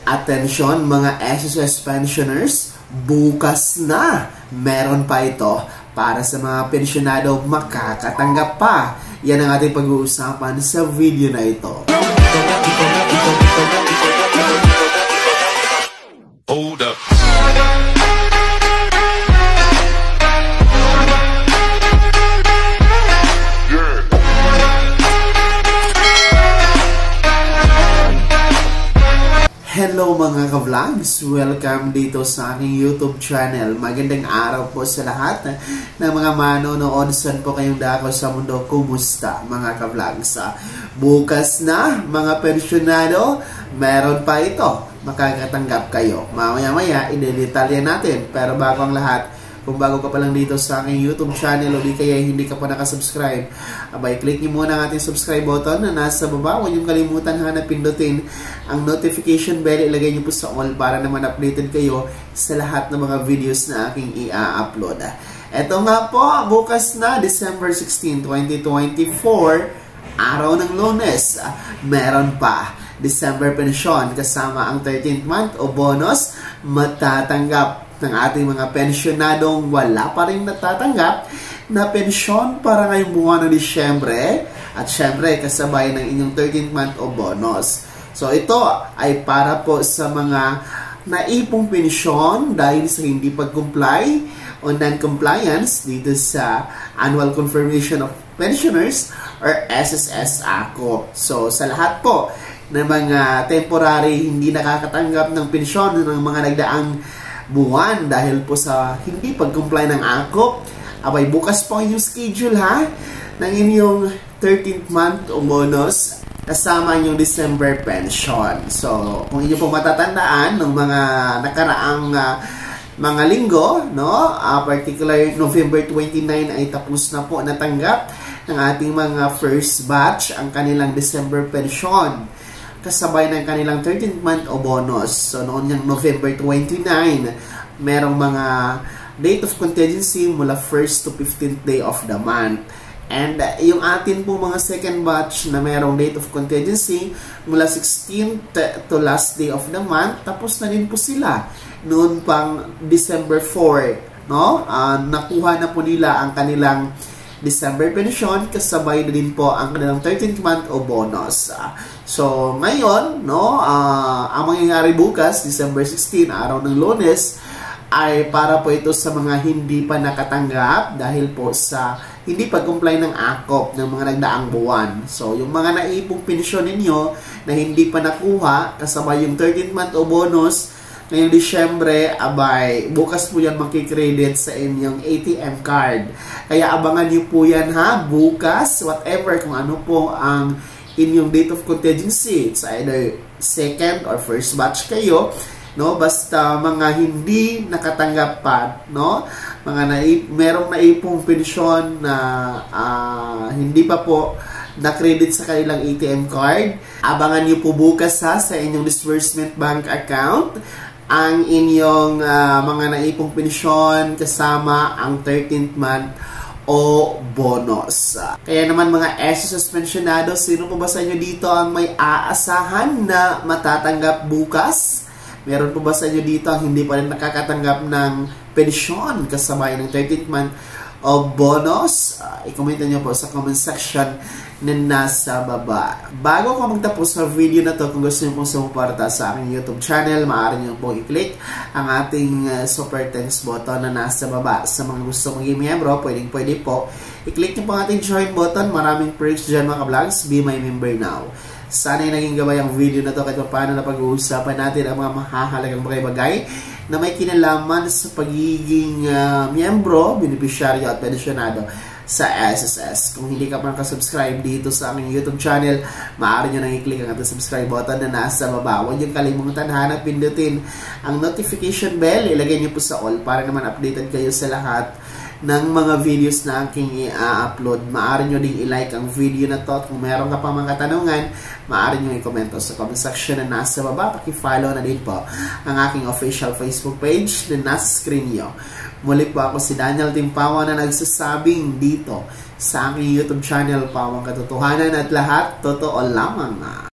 Atensyon mga SSS pensioners, bukas na meron pa ito para sa mga pensyonado makakatanggap pa. Yan ang ating pag-uusapan sa video na ito. Hold up. Hello mga ka-vlogs! Welcome dito sa aking YouTube channel. Magandang araw po sa lahat ng mga manonood. Saan po kayong dako sa mundo? Kumusta mga ka-vlogs? Bukas na mga pensyonado, meron pa ito. Makakatanggap kayo. Mamaya-maya, i-detalye natin. Pero bago ang lahat, kung bago ka pa lang dito sa aking YouTube channel o di kaya hindi ka pa nakasubscribe, abay, click niyo muna ang ating subscribe button na nasa baba. Huwag niyong kalimutan na pindutin ang notification bell. Ilagay niyo po sa all para naman updated kayo sa lahat ng mga videos na aking i-upload. Ito nga po, bukas na December 16, 2024, araw ng Lunes, meron pa December pension kasama ang 13th month o bonus matatanggap ng ating mga pensyonadong wala pa rin natatanggap na pensyon para ngayong buwan ng Disyembre at syempre kasabay ng inyong 13th month o bonus. So ito ay para po sa mga naipong pensyon dahil sa hindi pag-comply o non-compliance dito sa Annual Confirmation of Pensioners or SSS ACO. So sa lahat po ng mga temporary hindi nakakatanggap ng pensyon ng mga nagdaang buwan dahil po sa hindi pag-comply ng ACO, abay bukas po yung schedule ha ng inyong 13th month o bonus kasama yung December pension. So kung inyo po matatandaan ng mga nakaraang mga linggo, no, particular November 29 ay tapos na po natanggap ng ating mga first batch ang kanilang December pension kasabay ng kanilang 13th month o bonus. So noon yung November 29, merong mga date of contingency mula 1st to 15th day of the month. And yung atin po mga second batch na merong date of contingency mula 16th to last day of the month, tapos na din po sila noon pang December 4, no? Nakuha na po nila ang kanilang December pension kasabay na din po ang kanilang 13th month o bonus. So ngayon, no, ang mangyayari bukas, December 16, araw ng Lunes, ay para po ito sa mga hindi pa nakatanggap dahil po sa hindi pag-comply ng ACOP ng mga nagdaang buwan. So yung mga naipong pensyon ninyo na hindi pa nakuha kasabay yung 13th month o bonus ngayong Disyembre, abay, bukas po yan makikredit sa inyong ATM card. Kaya abangan niyo po yan ha, bukas, whatever, kung ano po ang inyong date of contingency. It's either second or first batch kayo, no? Basta mga hindi nakatanggap pa, no? Mga merong naipong pensyon na hindi pa po na-credit sa kanilang ATM card. Abangan niyo po bukas ha, sa inyong disbursement bank account ang inyong mga naipong pensyon kasama ang 13th month o bonus. Kaya naman mga SSS pensionado, sino po ba sa inyo dito ang may aasahan na matatanggap bukas? Meron po ba sa inyo dito ang hindi pa rin nakakatanggap ng pensyon kasabay ng 13th month o bonus? I-comment nyo po sa comment section na nasa baba. Bago ko magtapos sa video na to, kung gusto nyo pong sumuporta sa aking YouTube channel, maaari nyo pong i-click ang ating super thanks button na nasa baba. Sa mga gusto maging miyembro, pwede po i-click nyo po ang ating join button. Maraming perks dyan mga ka-vlogs. Be my member now. Sana ay naging gabay ang video na to kahit paano na pag-uusapan natin ang mga mahahalagang bagay-bagay na may kinalaman sa pagiging miyembro, beneficiaryo at pensionado sa SSS. Kung hindi ka pa nakasubscribe dito sa aming YouTube channel, maaari nyo nang i-click ang ating subscribe button na nasa baba. Huwag nyo kalimutan na pindutin ang notification bell. Ilagay nyo po sa all para naman updated kayo sa lahat ng mga videos na aking i-upload. Maaari nyo ding i-like ang video na to. Kung meron ka pa mga katanungan, maaari nyo i-comment sa comment section na nasa baba. Paki-follow na din po ang aking official Facebook page na nasa screen nyo. Muli po ako si Daniel Timpawan na nagsasabing dito sa aking YouTube channel, Pawang Katotohanan at lahat totoo lamang.